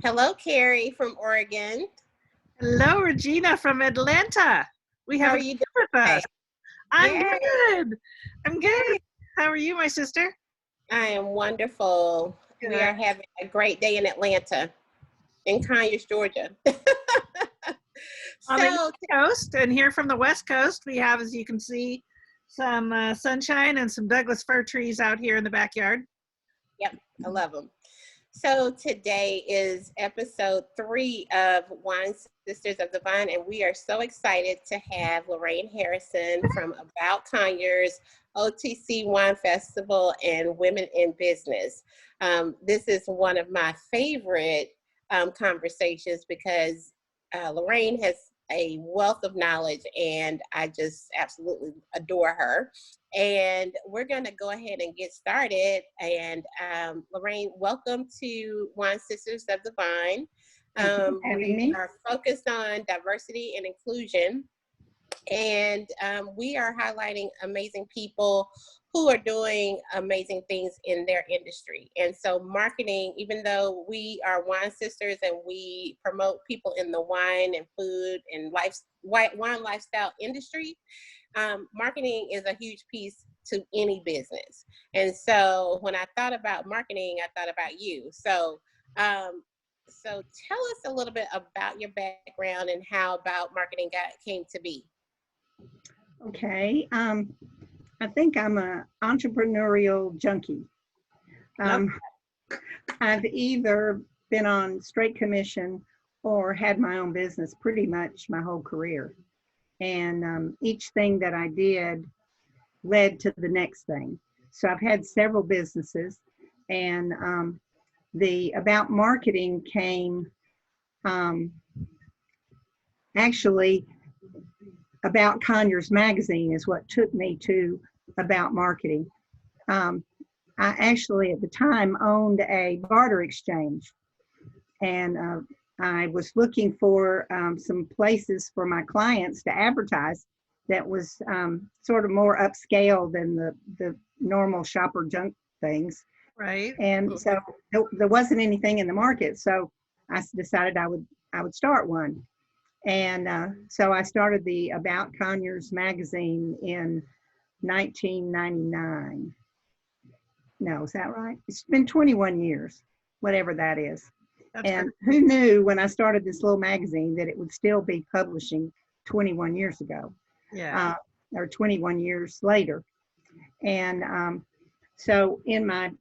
Hello, Carrie from Oregon. Hello, Regina from Atlanta. We How have are a you gift with doing? us. I'm Yay! good. I'm good. How are you, my sister? I am wonderful. We Good. are having a great day in Atlanta, in Conyers, Georgia. On the East So, Coast and here from the West Coast, we have, as you can see, some sunshine and some Douglas fir trees out here in the backyard. yep, I love them. So today is episode 3 of Wine Sisters of the Vine, and we are so excited to have Lorraine Harrison from About Conyers, OTC Wine Festival, and Women in Business. This is one of my favorite conversations because Lorraine has a wealth of knowledge, and I just absolutely adore her. And we're going to go ahead and get started. And Lorraine, welcome to Wine Sisters of the Vine. Thank you for having me. We are focused on diversity and inclusion. And we are highlighting amazing people who are doing amazing things in their industry. And so marketing, even though we are wine sisters and we promote people in the wine and food and wine lifestyle industry, marketing is a huge piece to any business. And so when I thought about marketing, I thought about you. So tell us a little bit about your background and how About Marketing came to be. Okay. I think I'm an entrepreneurial junkie. I've either been on straight commission or had my own business pretty much my whole career. And each thing that I did led to the next thing. So I've had several businesses, and the About Marketing came actually. About Conyers magazine is what took me to About Marketing. I actually at the time owned a barter exchange, and I was looking for some places for my clients to advertise that was sort of more upscale than the normal shopper junk things. Right. And so there wasn't anything in the market, so I decided I would start one. And so I started the About Conyers magazine in 1999. No, is that right? It's been 21 years, whatever that is. And who knew when I started this little magazine that it would still be publishing 21 years ago, or 21 years later. And so in my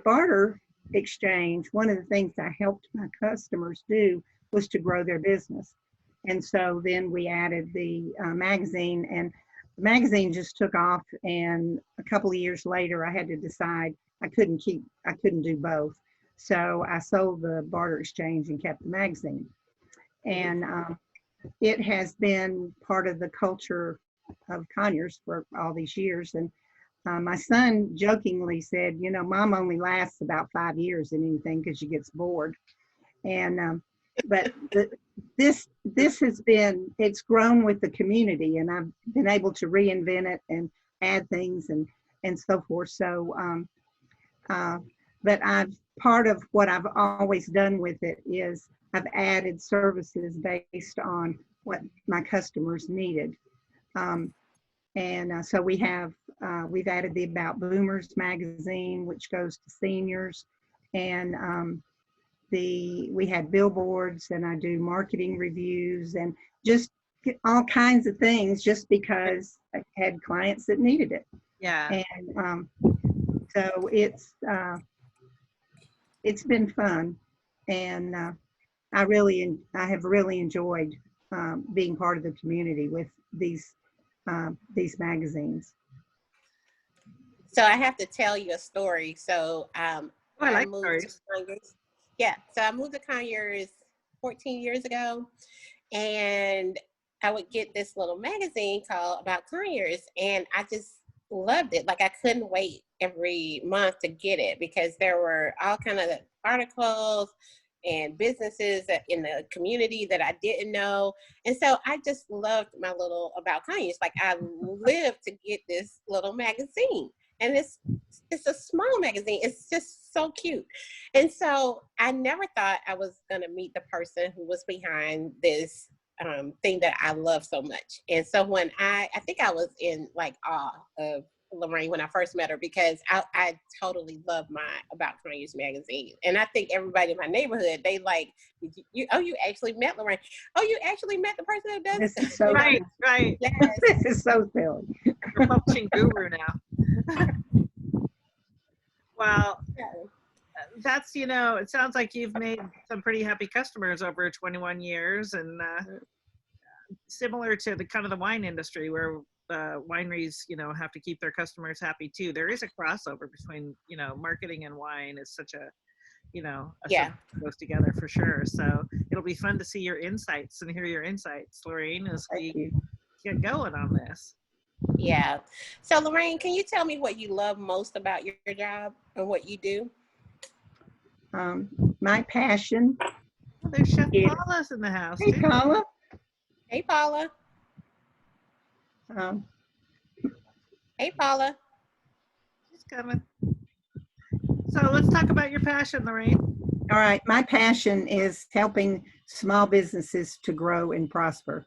barter exchange, one of the things I helped my customers do was to grow their business. And so then we added the magazine, and the magazine just took off. And a couple of years later, I had to decide I couldn't do both. So I sold the barter exchange and kept the magazine. And it has been part of the culture of Conyers for all these years. And my son jokingly said, you know, Mom only lasts about 5 years in anything because she gets bored. And but this has been, it's grown with the community, and I've been able to reinvent it and add things and so forth. So but part of what I've always done with it is I've added services based on what my customers needed. So we've added the About Boomers magazine, which goes to seniors, and we had billboards, and I do marketing reviews and just all kinds of things just because I had clients that needed it. Yeah. And so it's been fun, and I have really enjoyed being part of the community with these magazines. So I have to tell you a story. So I like moved to Conyers. Yeah, so I moved to Conyers 14 years ago, and I would get this little magazine called About Conyers, and I just loved it. Like, I couldn't wait every month to get it because there were all kind of articles and businesses in the community that I didn't know. And so I just loved my little About Conyers. Like, I lived to get this little magazine. and it's a small magazine. It's just so cute. And so I never thought I was gonna meet the person who was behind this thing that I love so much. And so when I think I was in like awe of Lorraine when I first met her, because I totally love my About Conyers magazine. And I think everybody in my neighborhood, they like, you actually met Lorraine. Oh, you actually met the person who does This is so Right. Yes. This is so silly. You're a publishing guru now. Well, that's, it sounds like you've made some pretty happy customers over 21 years, and similar to the kind of the wine industry where wineries, have to keep their customers happy too. There is a crossover between, marketing and wine. Is such a, Yeah. goes together for sure. So it'll be fun to see your insights and hear your insights, Lorraine, as we get going on this. Yeah. So Lorraine, can you tell me what you love most about your job and what you do? My passion. Well, there's Chef Yeah. Paula's in the house. Hey, too. Paula. Hey, Paula. Um, Hey, Paula. She's coming. So let's talk about your passion, Lorraine. all right. My passion is helping small businesses to grow and prosper.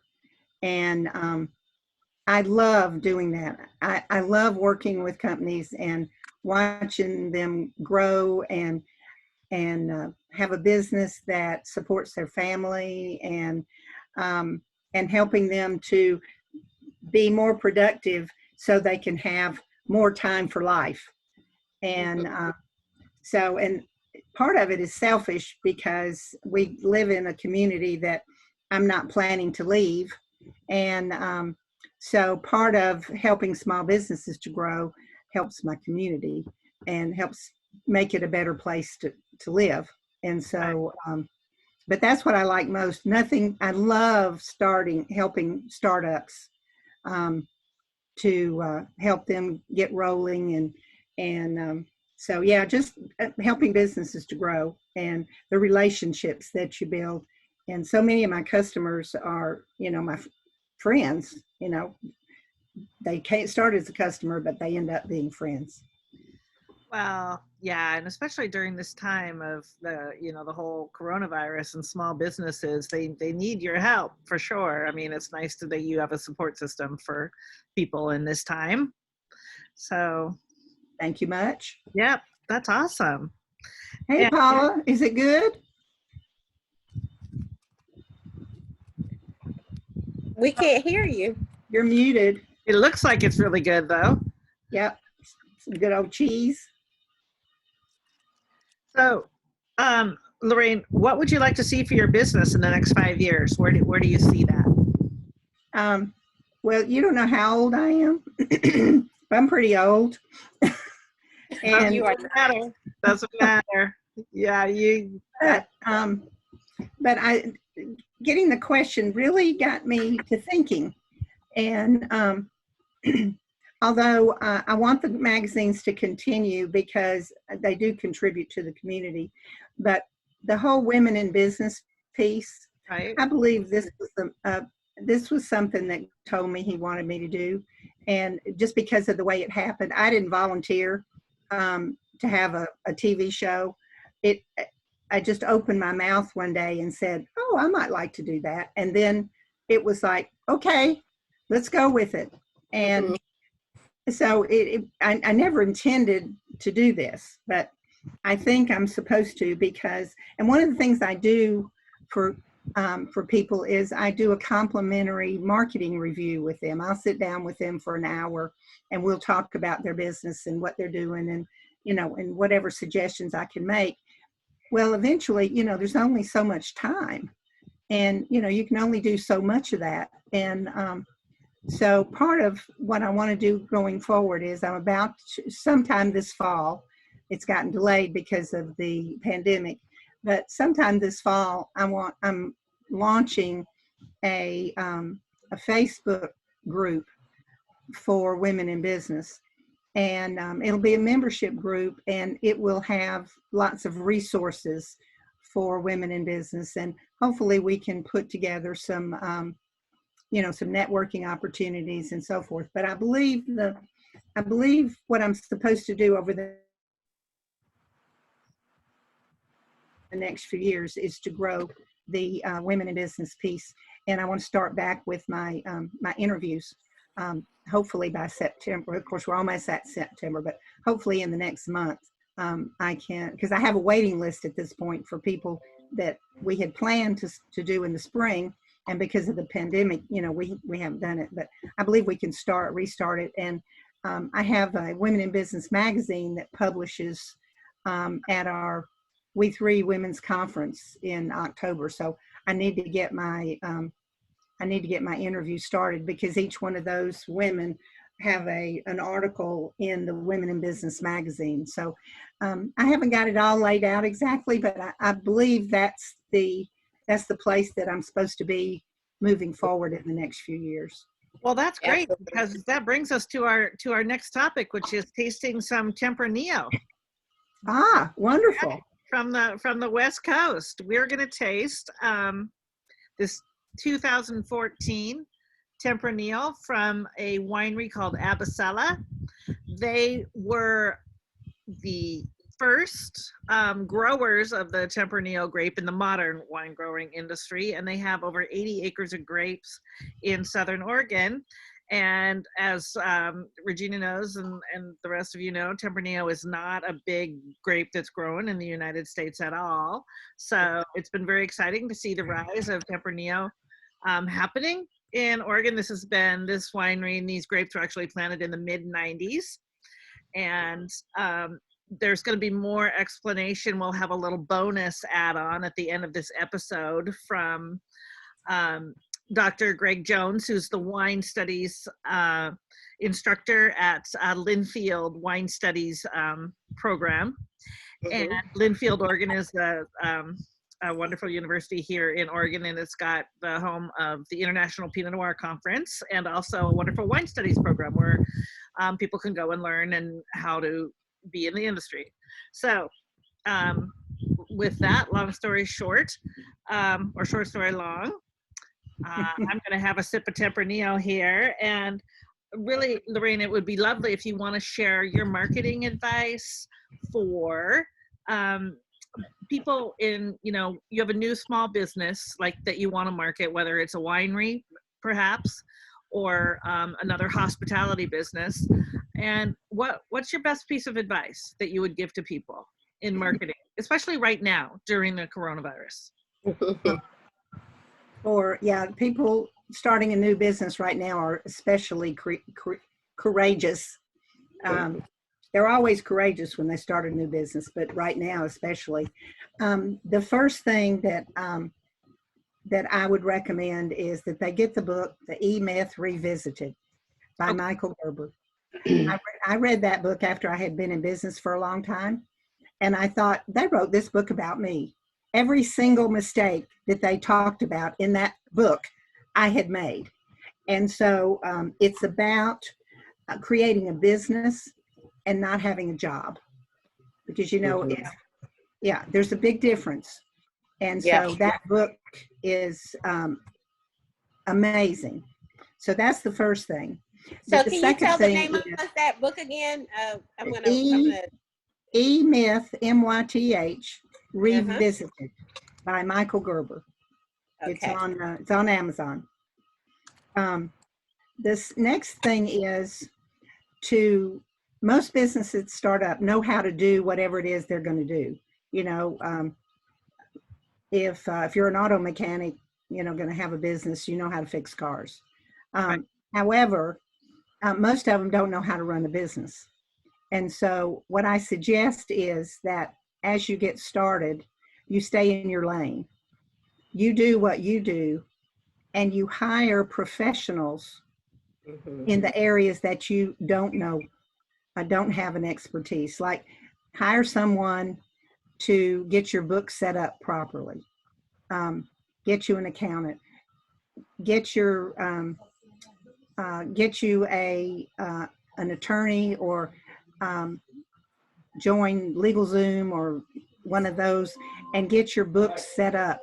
And I love doing that. I love working with companies and watching them grow and have a business that supports their family, and helping them to be more productive so they can have more time for life. And and part of it is selfish because we live in a community that I'm not planning to leave. And so part of helping small businesses to grow helps my community and helps make it a better place to live. And so, but that's what I like most. I love helping startups to help them get rolling, and so yeah, just helping businesses to grow and the relationships that you build. And so many of my customers are, my friends. They can't start as a customer, but they end up being friends. Well, yeah, and especially during this time of the whole coronavirus, and small businesses, they need your help for sure. I mean, it's nice that you have a support system for people in this time. So, thank you much. Yep, that's awesome. Hey, Paula, is it good? We can't hear you. You're muted. It looks like it's really good though. Yep, some good old cheese. So, Lorraine, what would you like to see for your business in the next 5 years? Where do you see that? Well, you don't know how old I am, but I'm pretty old. And you are matter. Doesn't matter. Yeah, you. But getting the question really got me to thinking, and although I want the magazines to continue because they do contribute to the community, but the whole women in business piece, right. I believe this was something that told me he wanted me to do, and just because of the way it happened, I didn't volunteer to have a TV show. I just opened my mouth one day and said, "Oh, I might like to do that," and then it was like, "Okay, let's go with it." And so I never intended to do this, but I think I'm supposed to, because, and one of the things I do for people is I do a complimentary marketing review with them. I'll sit down with them for an hour and we'll talk about their business and what they're doing, and, and whatever suggestions I can make. Well, eventually, there's only so much time, and, you can only do so much of that. And so part of what I want to do going forward is I'm about to, sometime this fall, it's gotten delayed because of the pandemic, but sometime this fall, I'm launching a Facebook group for women in business. And it'll be a membership group, and it will have lots of resources for women in business. And hopefully we can put together some, some networking opportunities and so forth. But I believe I believe what I'm supposed to do over the next few years is to grow the women in business piece. And I want to start back with my my interviews, hopefully by September. Of course, we're almost at September, but hopefully in the next month, I can, because I have a waiting list at this point for people that we had planned to do in the spring. And because of the pandemic, you know, we haven't done it, but I believe we can restart it. And I have a Women in Business magazine that publishes at our We3 Women's Conference in October. So I need to get my interview started, because each one of those women have an article in the Women in Business magazine. So I haven't got it all laid out exactly, but I believe that's the place that I'm supposed to be moving forward in the next few years. Well, that's great, Absolutely. because that brings us to our next topic, which is tasting some Tempranillo. Ah, wonderful. From the West Coast. We're going to taste this 2014 Tempranillo from a winery called Abasella. They were the first growers of the Tempranillo grape in the modern wine growing industry, and they have over 80 acres of grapes in Southern Oregon. And as Regina knows, and the rest of you know, Tempranillo is not a big grape that's grown in the United States at all. So it's been very exciting to see the rise of Tempranillo happening in Oregon. This winery and these grapes were actually planted in the mid-90s. And there's going to be more explanation. We'll have a little bonus add-on at the end of this episode from Dr. Greg Jones, who's the wine studies instructor at Linfield Wine Studies program. And Linfield, Oregon is a wonderful university here in Oregon, and it's got the home of the International Pinot Noir Conference, and also a wonderful wine studies program where people can go and learn and how to be in the industry. So with that, long story short, or short story long, I'm going to have a sip of Tempranillo here. And really, Lorraine, it would be lovely if you want to share your marketing advice for people in, you have a new small business like that you want to market, whether it's a winery, perhaps, or another hospitality business. And what's your best piece of advice that you would give to people in marketing, especially right now during the coronavirus? Or people starting a new business right now are especially courageous. They're always courageous when they start a new business, but right now especially. The first thing that I would recommend is that they get the book, The EMyth Revisited by Michael Gerber. I read that book after I had been in business for a long time, and I thought, they wrote this book about me. Every single mistake that they talked about in that book, I had made. And so it's about creating a business and not having a job, because, there's a big difference. And so that book is amazing. So that's the first thing. So can you tell the name of that book again? I'm gonna EMyth, MYTH, Revisited by Michael Gerber. Okay. It's on Amazon. This next thing is most businesses start up know how to do whatever it is they're going to do. If you're an auto mechanic, going to have a business, you know how to fix cars. Right. However, most of them don't know how to run a business. And so what I suggest is that as you get started, you stay in your lane. You do what you do, and you hire professionals in the areas that you don't know, don't have an expertise. Like, hire someone to get your book set up properly, get you an accountant, get you an attorney, or join LegalZoom or one of those, and get your book set up,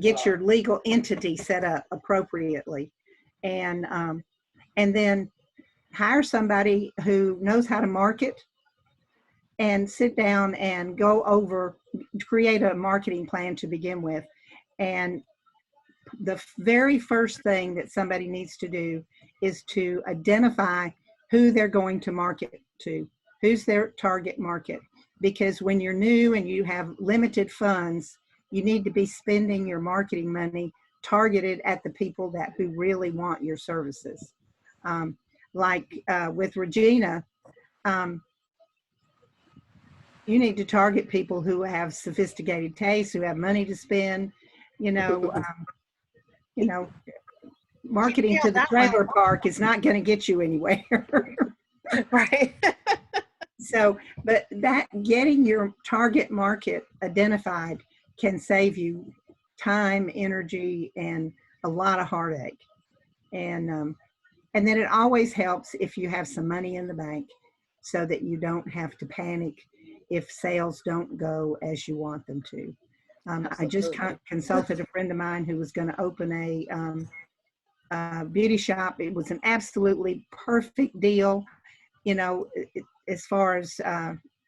get your legal entity set up appropriately, and then hire somebody who knows how to market and sit down and create a marketing plan to begin with. And the very first thing that somebody needs to do is to identify who they're going to market to, who's their target market. Because when you're new and you have limited funds, you need to be spending your marketing money targeted at the people who really want your services. With Regina, you need to target people who have sophisticated tastes, who have money to spend. Marketing to the trailer park is not going to get you anywhere. Right. So, but getting your target market identified can save you time, energy, and a lot of heartache. And then it always helps if you have some money in the bank so that you don't have to panic if sales don't go as you want them to. I just consulted a friend of mine who was going to open a beauty shop. It was an absolutely perfect deal, as far as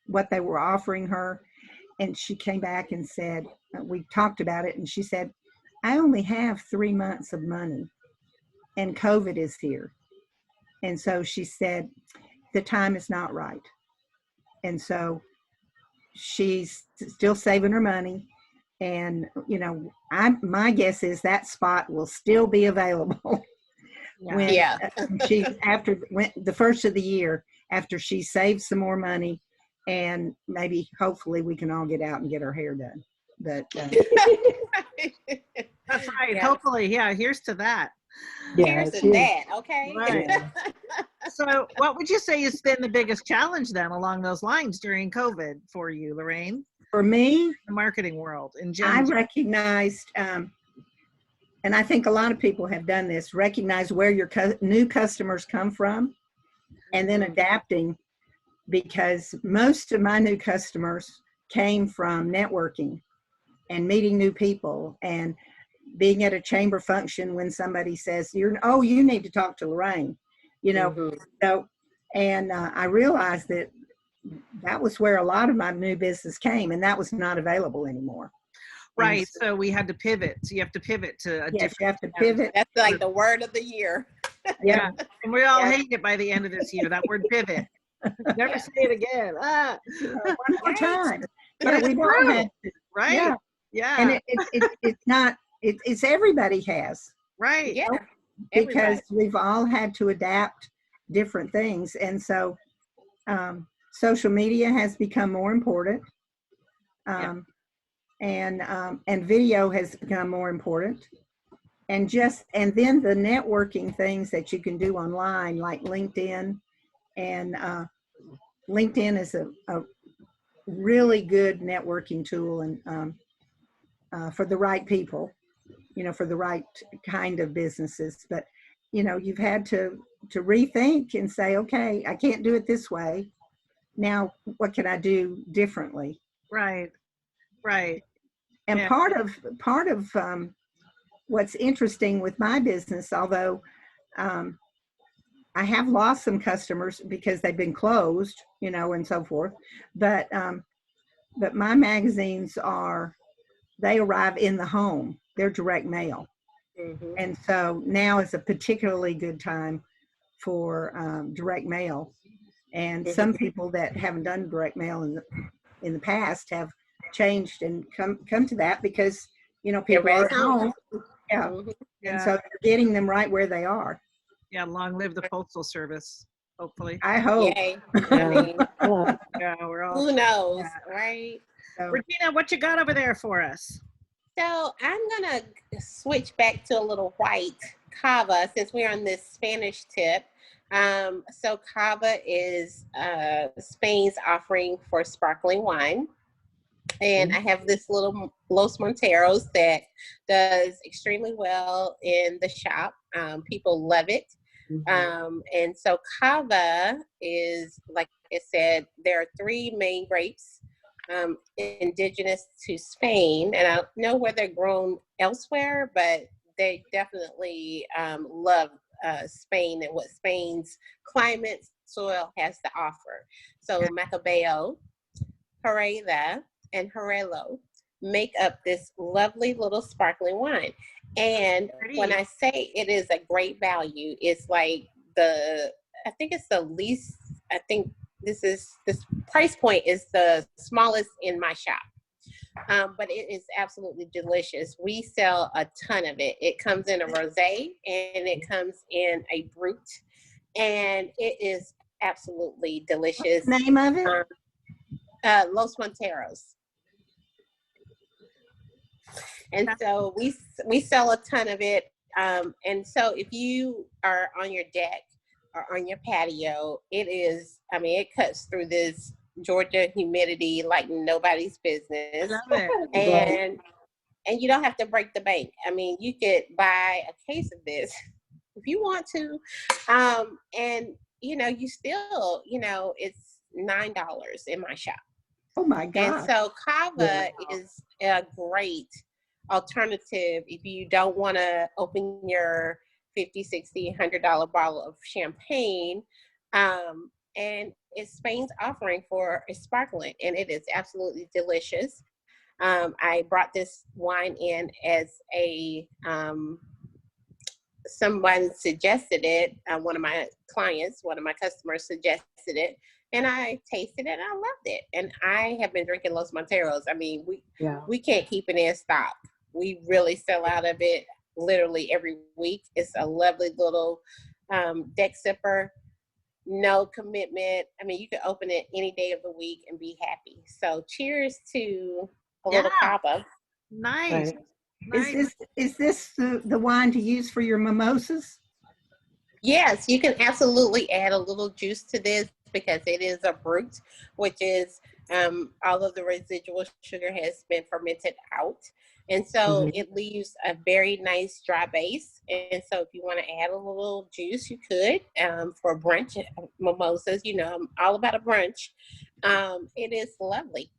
what they were offering her. And she came back and said, we talked about it, and she said, I only have 3 months of money and COVID is here. And so she said, the time is not right. And so she's still saving her money. And, my guess is that spot will still be available when the first of the year, after she saves some more money, and maybe hopefully we can all get out and get our hair done. But that's right. Yeah. Hopefully, yeah. Here's to that. Here's to that. Okay. Right. So, what would you say has been the biggest challenge then along those lines during COVID for you, Lorraine? For me, the marketing world in general. I recognized, and I think a lot of people have done this, recognize where your new customers come from, and then adapting, because most of my new customers came from networking and meeting new people and being at a chamber function when somebody says, you need to talk to Lorraine, So, and I realized that was where a lot of my new business came, and that was not available anymore. Right. So we had to pivot. So you have to pivot to a different. You have to pivot. That's like the word of the year. Yeah. And we all hate it by the end of this year, that word pivot. Never say it again. One more time. But we've all had to. Right. Yeah. Yeah. And it's not, it's everybody has. Right. Yeah. Because we've all had to adapt different things. And so social media has become more important. And video has become more important. And then the networking things that you can do online, like LinkedIn. And LinkedIn is a really good networking tool, and for the right people, for the right kind of businesses. But, you've had to rethink and say, okay, I can't do it this way. Now, what can I do differently? Right. Right. And part of what's interesting with my business, although I have lost some customers because they've been closed, and so forth, but my magazines they arrive in the home. They're direct mail. Mm-hmm. And so now is a particularly good time for direct mail. And some people that haven't done direct mail in the past have changed and come to that because, people are at home. Yeah. Mm-hmm. And so they're getting them right where they are. Yeah, long live the Postal Service, hopefully. I hope. Yay. I mean, yeah, we're all. Who knows, right? So, Regina, what you got over there for us? So I'm going to switch back to a little white Cava since we're on this Spanish tip. So Cava is Spain's offering for sparkling wine. And I have this little Los Monteros that does extremely well in the shop. People love it. Mm-hmm. And so Cava is, like I said, there are 3 main grapes indigenous to Spain. And I don't know where they're grown elsewhere, but they definitely love Spain and what Spain's climate soil has to offer. So Macabeo, Pareda, and Jarelo make up this lovely little sparkling wine. And when I say it is a great value, it's like I think it's the least, I think this price point is the smallest in my shop. But it is absolutely delicious. We sell a ton of it. It comes in a rosé and it comes in a brut, and it is absolutely delicious. What's the name of it? Los Monteros. And so we sell a ton of it. And so if you are on your deck or on your patio, it cuts through this Georgia humidity like nobody's business. And you don't have to break the bank. I mean, you could buy a case of this if you want to. And you still, it's $9 in my shop. Oh my God. And so Cava is a great alternative if you don't want to open your $50, $60, $100 bottle of champagne. And it's Spain's offering for a sparkling, and it is absolutely delicious. I brought this wine in as someone suggested it. One of my customers suggested it, and I tasted it and I loved it. And I have been drinking Los Monteros. I mean, we can't keep it in stock. We really sell out of it literally every week. It's a lovely little deck sipper. No commitment. I mean, you can open it any day of the week and be happy. So cheers to a little Cava. Nice. Nice. Is this the wine to use for your mimosas? Yes, you can absolutely add a little juice to this because it is a brut, which is all of the residual sugar has been fermented out. And so it leaves a very nice dry base. And so if you want to add a little juice, you could for brunch mimosas. I'm all about a brunch. It is lovely.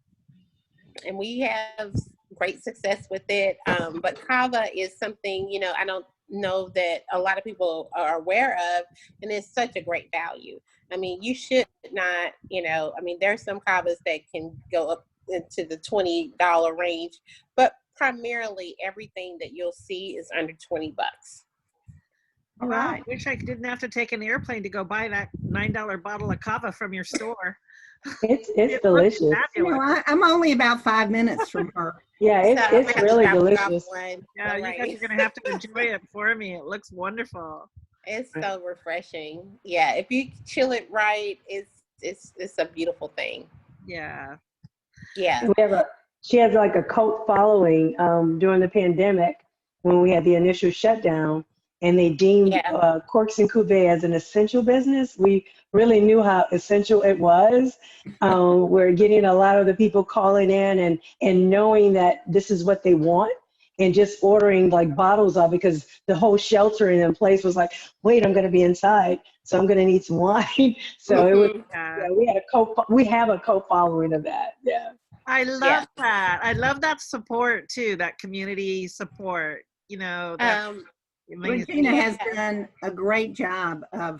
And we have great success with it. But Cava is something, I don't know that a lot of people are aware of, and it's such a great value. I mean, you should not, there are some Cavas that can go up into the $20 range, but primarily everything that you'll see is under $20. All right. I wish I didn't have to take an airplane to go buy that $9 bottle of Cava from your store. It's delicious. I'm only about 5 minutes from her. Yeah, it's really delicious. Yeah, you guys are gonna have to enjoy it for me. It looks wonderful. It's so refreshing. Yeah, if you chill it right, it's a beautiful thing. Yeah. Yeah. She has like a cult following during the pandemic when we had the initial shutdown, and they deemed Corks and Cuvée as an essential business. We really knew how essential it was. We're getting a lot of the people calling in and knowing that this is what they want and just ordering like bottles of it because the whole sheltering in place was like, wait, I'm going to be inside, so I'm going to need some wine. So it was, we have a cult following of that. Yeah. I love that. I love that support too, that community support, Regina has done a great job of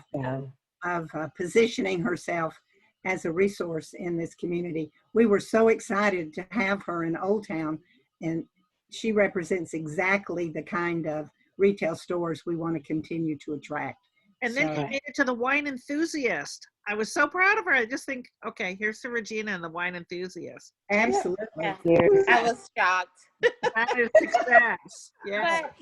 positioning herself as a resource in this community. We were so excited to have her in Old Town, and she represents exactly the kind of retail stores we want to continue to attract. And then she made it to the Wine Enthusiast. I was so proud of her. I just think, okay, here's to Regina and the Wine Enthusiast. Absolutely. Yeah. I was shocked. That is success. Yeah. But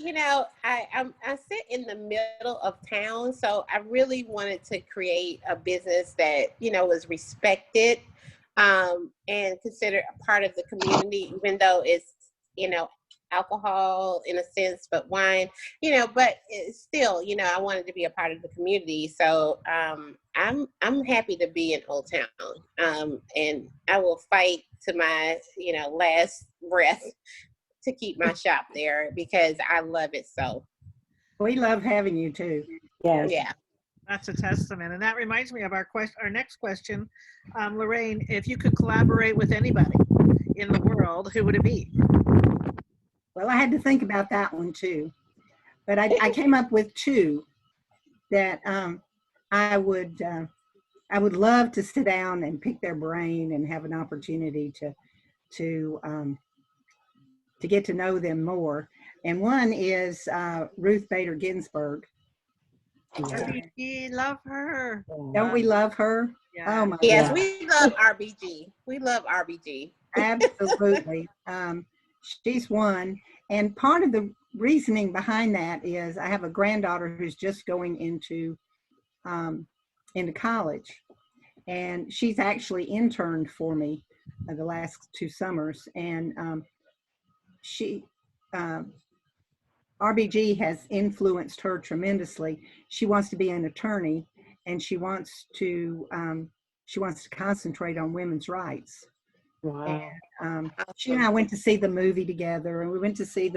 I sit in the middle of town, so I really wanted to create a business that was respected and considered a part of the community, even though it's alcohol in a sense, but wine, but it's still, I wanted to be a part of the community. So I'm happy to be in Old Town, and I will fight to my last breath to keep my shop there because I love it so. We love having you too. Yes. Yeah. That's a testament. And that reminds me of our next question. Lorraine, if you could collaborate with anybody in the world, who would it be? Well, I had to think about that one too, but I came up with two. that I would love to sit down and pick their brain and have an opportunity to get to know them more. And one is Ruth Bader Ginsburg. RBG, love her. Don't we love her? Yeah. Oh my Yes, God. we love RBG. We love RBG. Absolutely. She's one. And part of the reasoning behind that is I have a granddaughter who's just going into college. And she's actually interned for me the last 2 summers. And she, RBG has influenced her tremendously. She wants to be an attorney, and she wants to concentrate on women's rights. Wow. And she and I went to see the movie together, and we went to see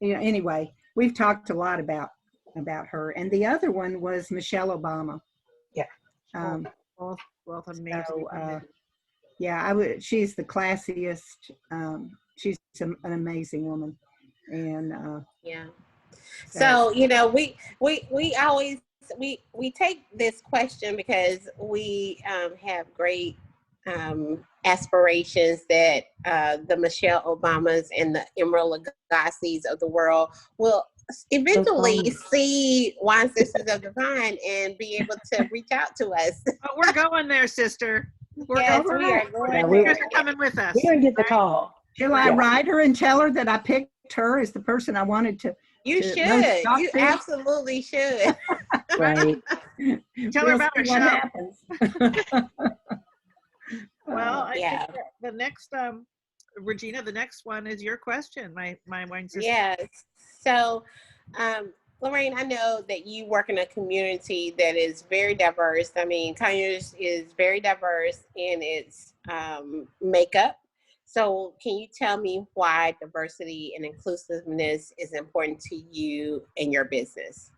anyway, we've talked a lot about her. And the other one was Michelle Obama. Yeah. Both amazing. So, she's the classiest. She's an amazing woman. And Yeah. So, we always take this question because we have great aspirations that the Michelle Obamas and the Emerald Lagassis of the world will eventually see Wine Sisters of the Vine and be able to reach out to us. But we're going there, sister. Yes, we are going. You guys are coming with us. We're gonna get the call. Shall I write her and tell her that I picked her as the person I wanted to? You should. You absolutely should. Right. Tell her about her what show. happens. Well, I think the next, Regina, the next one is your question, my wine sister. Yes. So, Lorraine, I know that you work in a community that is very diverse. I mean, Conyers is very diverse in its makeup. So can you tell me why diversity and inclusiveness is important to you and your business?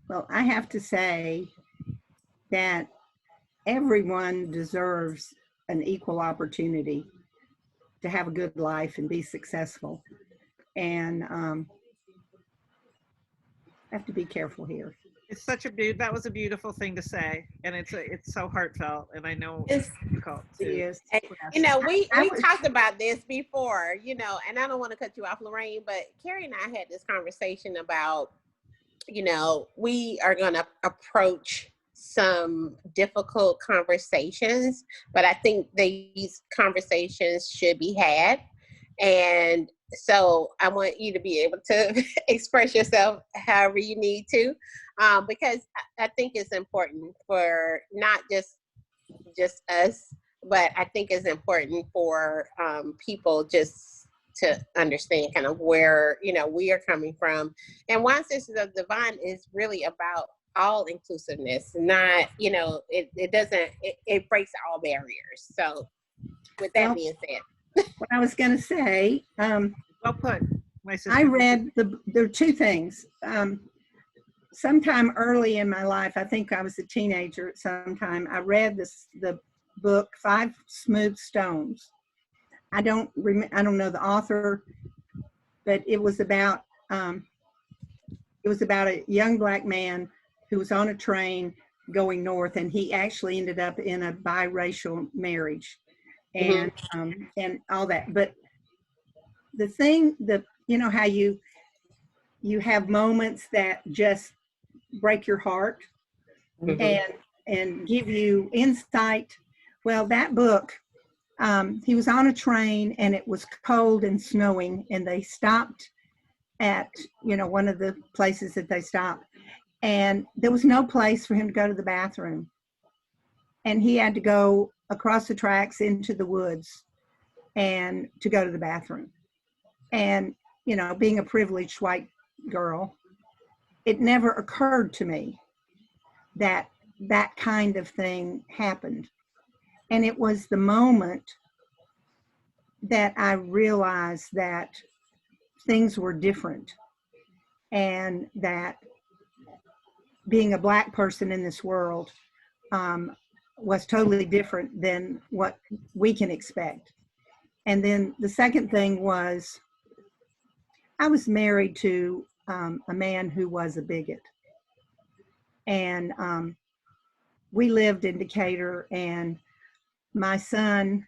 Well, I have to say that everyone deserves an equal opportunity to have a good life and be successful. And I have to be careful here. It's that was a beautiful thing to say, and it's so heartfelt, and I know it's difficult to. It is. We talked about this before, and I don't want to cut you off, Lorraine, but Carrie and I had this conversation about, we are going to approach some difficult conversations, but I think these conversations should be had. And so I want you to be able to express yourself however you need to, because I think it's important for not just us, but I think it's important for people just to understand kind of where, we are coming from. And Wine Sisters of the Vine is really about all inclusiveness, not, it breaks all barriers. So with that being said. What I was going to say, well put, my sister. I read there are 2 things. Sometime early in my life, I think I was a teenager at some time, I read the book 5 Smooth Stones. I don't know the author, but it was about a young Black man who was on a train going north, and he actually ended up in a biracial marriage. And all that, but the thing that how you have moments that just break your heart and give you insight. Well, that book, he was on a train and it was cold and snowing, and they stopped at one of the places that they stopped, and there was no place for him to go to the bathroom, and he had to go across the tracks into the woods and to go to the bathroom. And, being a privileged white girl, it never occurred to me that that kind of thing happened. And it was the moment that I realized that things were different, and that being a Black person in this world was totally different than what we can expect. And then the second thing was, I was married to a man who was a bigot. And we lived in Decatur, and my son,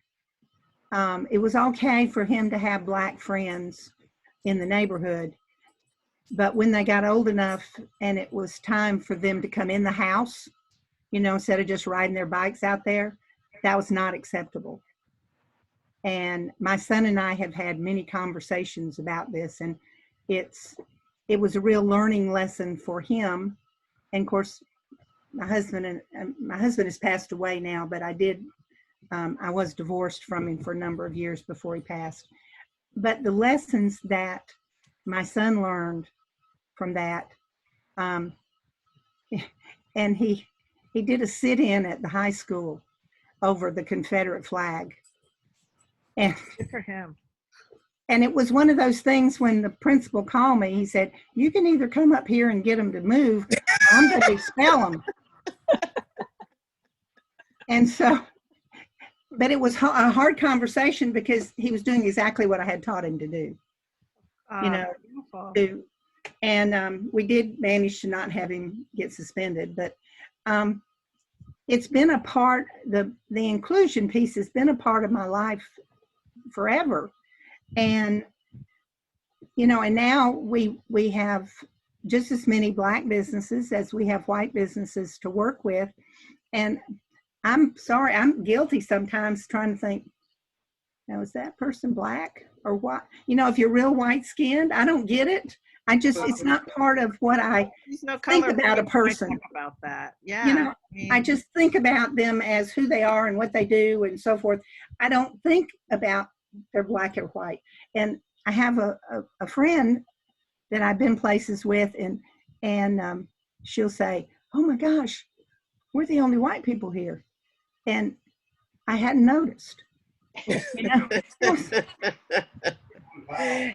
it was okay for him to have black friends in the neighborhood. But when they got old enough and it was time for them to come in the house, you know, instead of just riding their bikes out there, that was not acceptable. And my son and I have had many conversations about this, and it was a real learning lesson for him. And of course, my husband has passed away now, but I was divorced from him for a number of years before he passed. But the lessons that my son learned from that, and he did a sit-in at the high school over the Confederate flag. And good for him. And it was one of those things when the principal called me, he said, you can either come up here and get them to move, or I'm going to expel them. And so, but it was a hard conversation because he was doing exactly what I had taught him to do. You know, beautiful. And we did manage to not have him get suspended, but it's been a part, the inclusion piece has been a part of my life forever. And, you know, and now we have just as many black businesses as we have white businesses to work with. And I'm sorry, I'm guilty sometimes trying to think, now is that person black or what? You know, if you're real white skinned, I don't get it. It's not part of what I think about a person. About that. Yeah. You know, I just think about them as who they are and what they do and so forth. I don't think about they're black or white. And I have a friend that I've been places with, and she'll say, oh my gosh, we're the only white people here. And I hadn't noticed. You know?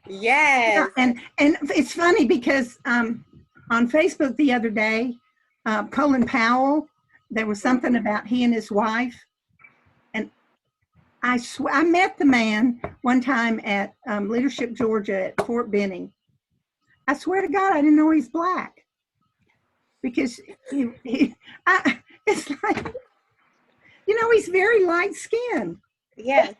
Yes. And it's funny because on Facebook the other day, Colin Powell, there was something about he and his wife. And I met the man one time at Leadership, Georgia at Fort Benning. I swear to God, I didn't know he's black. Because it's like, you know, he's very light skinned. Yes.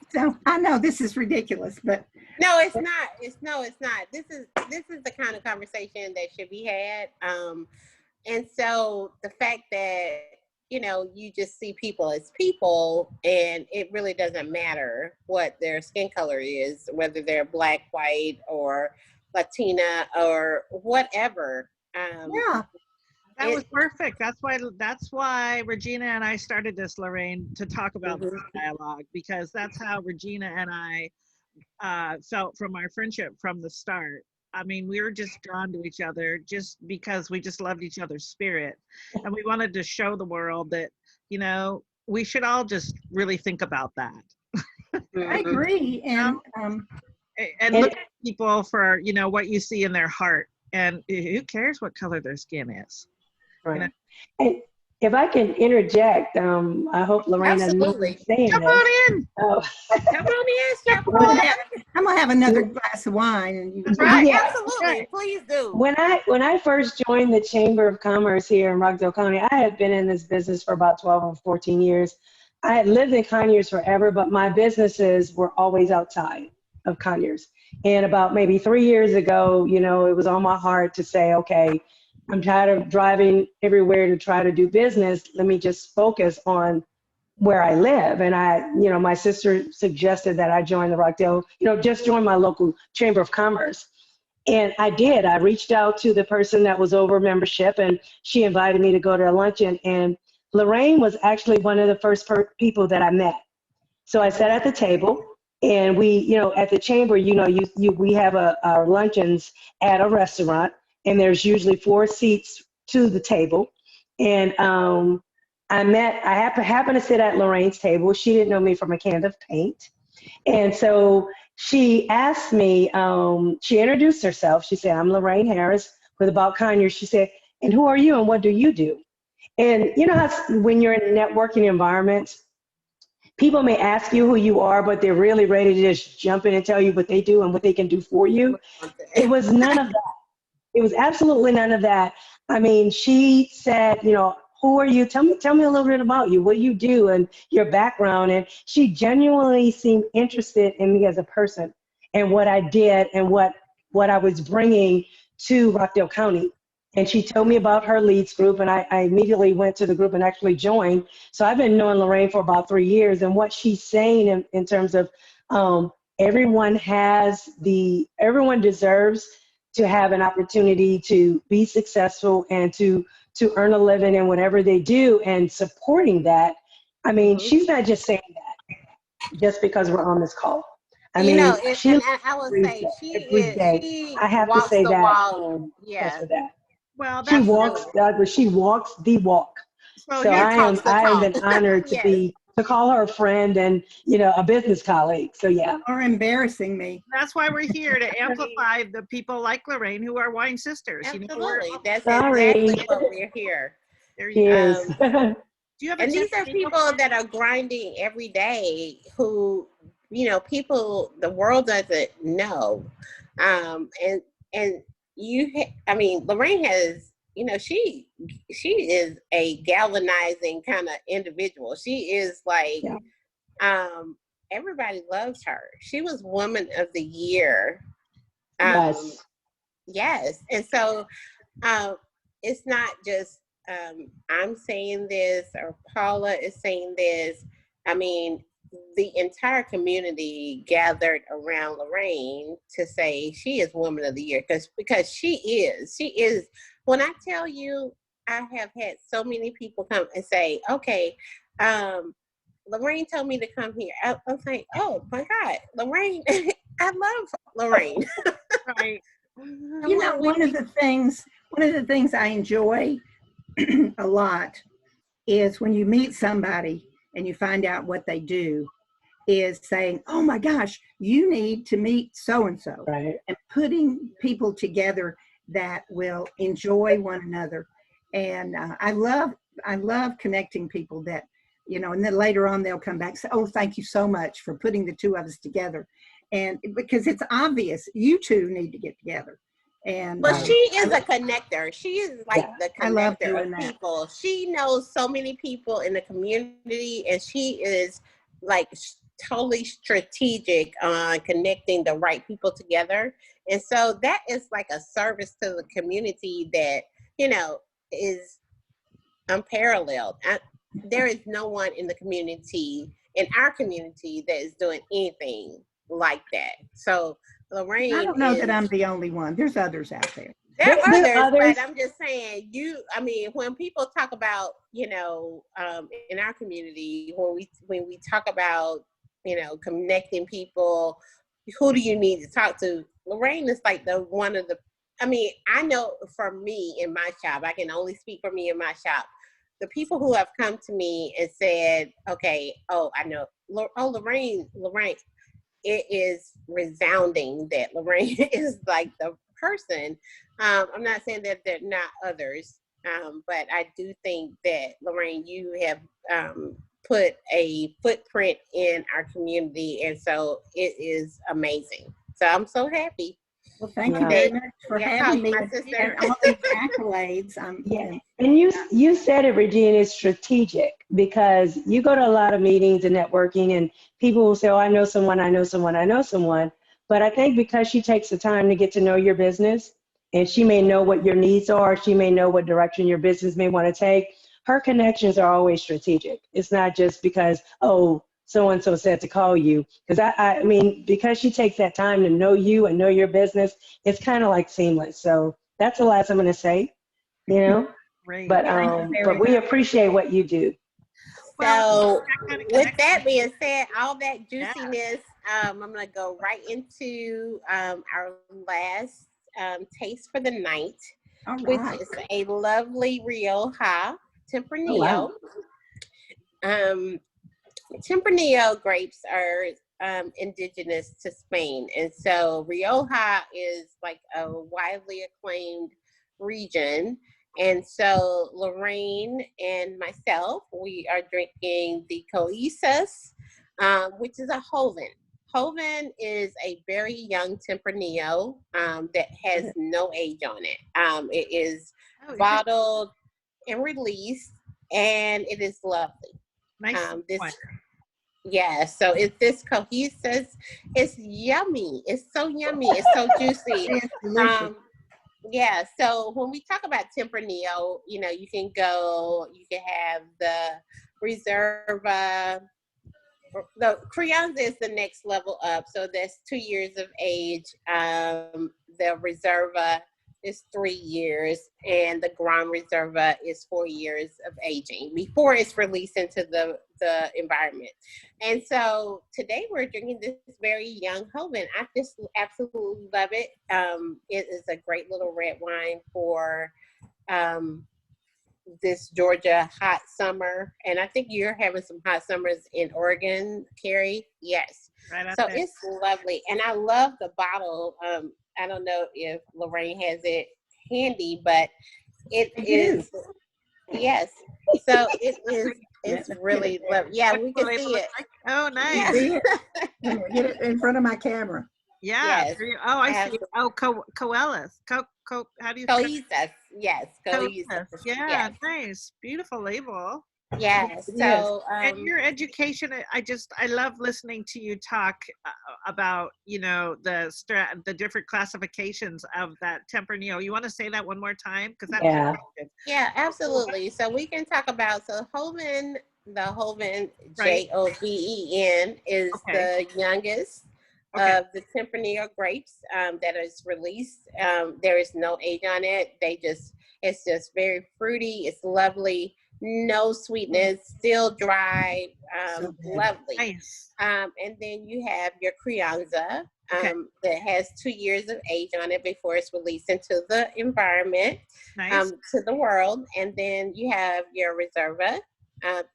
So I know this is ridiculous, but no, it's not. It's not. This is the kind of conversation that should be had. And so the fact that, you know, you just see people as people, and it really doesn't matter what their skin color is, whether they're black, white, or Latina, or whatever. yeah. That was perfect. That's why Regina and I started this, Lorraine, to talk about this dialogue, because that's how Regina and I felt from our friendship from the start. I mean, we were just drawn to each other just because we just loved each other's spirit. And we wanted to show the world that, you know, we should all just really think about that. I agree. And look at people for, you know, what you see in their heart. And who cares what color their skin is? Right. You know? And if I can interject, I hope Lorraine is saying Come this. on in. Oh. Come on in, I'm gonna have another glass of wine. And you That's right. Yeah. Absolutely. Right. Please do. When I first joined the Chamber of Commerce here in Rockdale County, I had been in this business for about 12 or 14 years. I had lived in Conyers forever, but my businesses were always outside of Conyers. And about maybe 3 years ago, you know, it was on my heart to say, okay, I'm tired of driving everywhere to try to do business. Let me just focus on where I live. And you know, my sister suggested that I join the Rockdale, you know, just join my local Chamber of Commerce. And I did. I reached out to the person that was over membership, and she invited me to go to a luncheon. And Lorraine was actually one of the first people that I met. So I sat at the table, and we, you know, at the chamber, you know, we have our luncheons at a restaurant, and there's usually 4 seats to the table. And I happened to sit at Lorraine's table. She didn't know me from a can of paint. And so she asked me, she introduced herself. She said, I'm Lorraine Harris with About Conyers. She said, and who are you and what do you do? And you know how when you're in networking environments, people may ask you who you are, but they're really ready to just jump in and tell you what they do and what they can do for you. It was none of that. It was absolutely none of that. I mean, she said, you know, who are you? Tell me a little bit about you. What do you do and your background? And she genuinely seemed interested in me as a person and what I did and what I was bringing to Rockdale County. And she told me about her leads group, and I immediately went to the group and actually joined. So I've been knowing Lorraine for about 3 years, and what she's saying in terms of everyone deserves to have an opportunity to be successful and to earn a living in whatever they do, and supporting that. I mean, she's not just saying that just because we're on this call. I You mean, know, she and I would lives say that every day. she I have to walks say the that walk. just Yeah, for that. Well, She that's walks, Douglas, she walks the walk. so So here. and talks the I am talk. been honored Yes. to call her a friend and, you know, a business colleague. So yeah. Or embarrassing me. That's why we're here to amplify the people like Lorraine who are wine sisters. You know, Absolutely. That's Sorry. exactly what we're here. there you go. Cheers. Do you have a And these are Tempranillo? people that are grinding every day who, you know, people, the world doesn't know. And I mean, Lorraine has, you know, she is a galvanizing kind of individual. She is like, Yeah. everybody loves her. She was Woman of the Year. Yes. Yes. And so it's not just I'm saying this or Paula is saying this. I mean, the entire community gathered around Lorraine to say she is Woman of the Year because she is. When I tell you, I have had so many people come and say, okay, Lorraine told me to come here. I was like, oh my God, Lorraine, I love Lorraine. Right. You know, one of the things I enjoy a lot is when you meet somebody and you find out what they do, is saying, oh my gosh, you need to meet so-and-so. Right. And putting people together that will enjoy one another. And I love connecting people that, you know, and then later on they'll come back and say, oh, thank you so much for putting the two of us together. And because it's obvious you two need to get together. And But she is a connector. She is like the I love connector doing of that. people. She knows so many people in the community, and she is like totally strategic on connecting the right people together. And so that is like a service to the community that, you know, is unparalleled. There is no one in our community that is doing anything like that. So Lorraine I don't know that I'm the only one. There's others out there. there are There are others, others. but I'm just saying, I mean, when people talk about, you know, in our community, when we talk about, you know, connecting people, who do you need to talk to? Lorraine is like I mean, I know for me in my shop, I can only speak for me in my shop. The people who have come to me and said, okay, oh, I know, Lorraine, it is resounding that Lorraine is like the person. I'm not saying that there are not others, but I do think that Lorraine, you have put a footprint in our community, and so it is amazing. So I'm so happy. Well, thank you very much for having me. My sister. And all these accolades. And you said it, Regina, is strategic, because you go to a lot of meetings and networking, and people will say, oh, I know someone, I know someone, I know someone. But I think because she takes the time to get to know your business, and she may know what your needs are, she may know what direction your business may want to take, her connections are always strategic. It's not just because, oh, so-and-so said to call you. Because I mean, because she takes that time to know you and know your business, it's kind of like seamless. So that's the last I'm going to say, you know. Great. But we appreciate what you do. So with that being said, all that juiciness, I'm going to go right into our last taste for the night, which is a lovely Rioja Tempranillo. Oh, wow. Tempranillo grapes are indigenous to Spain. And so Rioja is like a widely acclaimed region. And so Lorraine and myself, we are drinking the Coisas, which is a Joven. Hoven is a very young Tempranillo that has no age on it. It is bottled and released, and it is lovely. Nice. Yeah, so it's this cohesive. It's yummy. It's so yummy. It's so juicy. It's delicious. Yeah, so when we talk about Tempranillo, you know, you can have the Reserva. The Crianza is the next level up. So that's 2 years of age. The Reserva is 3 years, and the Grand Reserva is 4 years of aging before it's released into the environment. And so today we're drinking this very young Hoven. I just absolutely love it. It is a great little red wine for this Georgia hot summer, and I think you're having some hot summers in Oregon, Carrie. Yes. Right So there. it's lovely, and I love the bottle. I don't know if Lorraine has it handy, but it is. Yes. So it is. It's really lovely. Yeah, we can see it. Oh, nice. See it? Get it in front of my camera. Yeah. Yes. Oh, I see. Oh, Coelis. How do you? Cohesive. Yes. Cohesive. Yeah. Yes. Nice. Beautiful label. Yes. So, and your education, I love listening to you talk about, you know, the different classifications of that Tempranillo. You want to say that one more time? Because that yeah, absolutely. So we can talk about, the Hoven, Right. Joven is the youngest of the Tempranillo grapes that is released. There is no age on it. It's just very fruity. It's lovely. No sweetness, still dry, lovely. Nice. And then you have your Crianza that has 2 years of age on it before it's released into the environment, to the world. And then you have your Reserva,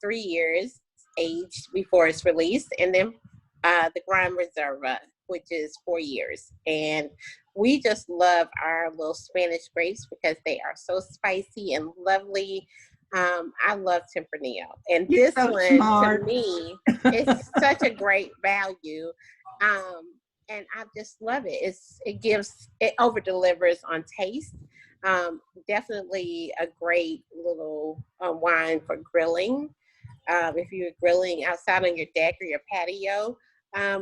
3 years aged before it's released. And then the Grand Reserva, which is 4 years. And we just love our little Spanish grapes because they are so spicy and lovely. I love Tempranillo, and this one to me is such a great value, and I just love it. It over delivers on taste. Definitely a great little wine for grilling. If you're grilling outside on your deck or your patio,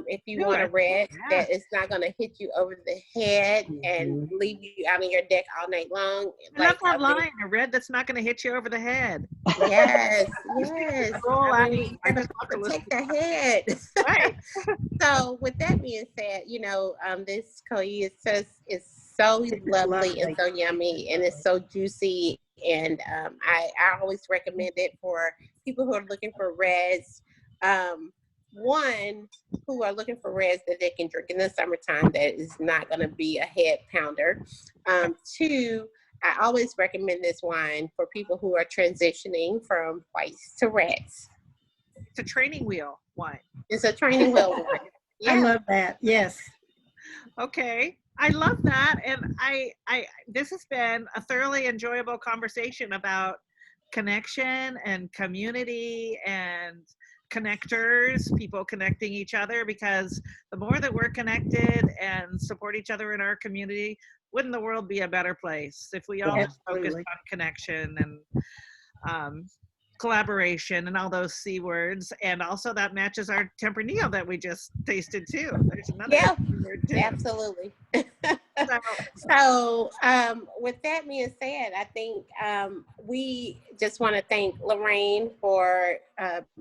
if you want a red that is not going to hit you over the head and leave you out on your deck all night long. I love that line, a red that's not going to hit you over the head. Yes. I mean, you're going to protect the head. Right. So with that being said, you know, this Coy is so lovely and so yummy, and it's so juicy. And I always recommend it for people who are looking for reds. One, who are looking for reds that they can drink in the summertime that is not going to be a head pounder. Two, I always recommend this wine for people who are transitioning from whites to reds. It's a training wheel wine. It's a training wheel wine. Yeah. I love that. Yes. Okay. I love that. And this has been a thoroughly enjoyable conversation about connection and community and connectors, people connecting each other, because the more that we're connected and support each other in our community, wouldn't the world be a better place if we all just focused on connection and collaboration and all those C words. And also that matches our Tempranillo that we just tasted too. There's another word too. Absolutely. So with that being said, I think we just want to thank Lorraine for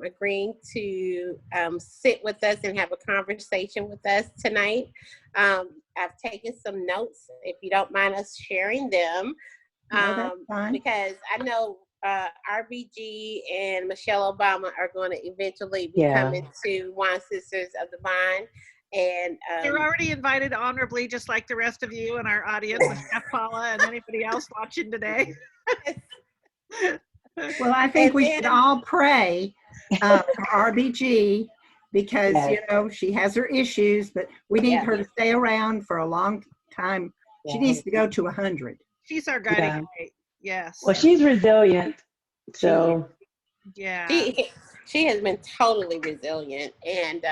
agreeing to sit with us and have a conversation with us tonight. I've taken some notes, if you don't mind us sharing them, because I know RBG and Michelle Obama are going to eventually be coming to Wine Sisters of the Vine. And they're already invited honorably, just like the rest of you and our audience, with Chef Paula and anybody else watching today. Well, I think we should all pray for RBG, because you know she has her issues, but we need her to stay around for a long time. She needs to go to 100. She's our guiding light. Yes. Well, she's resilient, so She has been totally resilient. And,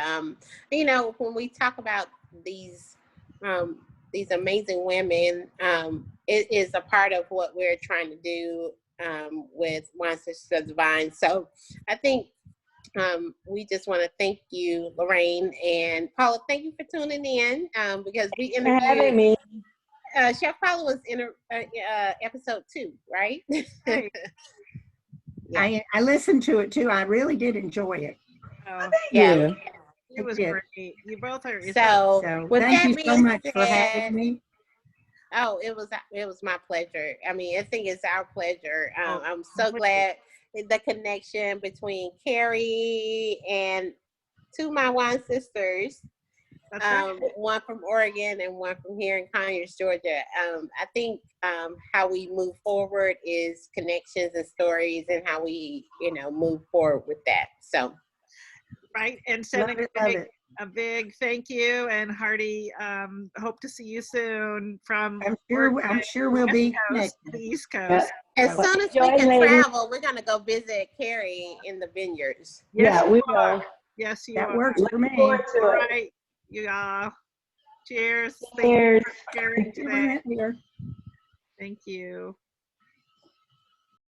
you know, when we talk about these amazing women, it is a part of what we're trying to do with Wine Sisters of the Vine. So I think we just want to thank you, Lorraine, and Paula. Thank you for tuning in because we For having interviewed me. Chef Paula was in episode 2, right? Right. Yeah. I listened to it too. I really did enjoy it. Oh, Yeah. it was did. great. You both are. So with thank that you so being much for said, having me. oh, it was my pleasure. I mean, I think it's our pleasure. Oh, I'm so glad the connection between Carrie and two of my wine sisters. That's right. One from Oregon and one from here in Conyers, Georgia. I think how we move forward is connections and stories, and how we, you know, move forward with that. So, Right, and Love sending it, love it. a big thank you and hearty hope to see you soon from I'm sure we'll be Coast connected. to the East Coast. as Well, soon as we enjoy, can ladies. travel, we're gonna go visit Carrie in the vineyards. Yes, Yeah, we you are. will. Yes, you That are. works for Looking me. forward to All it. right, you all. Cheers. Thank you Cheers. for sharing See you today. here. Thank you.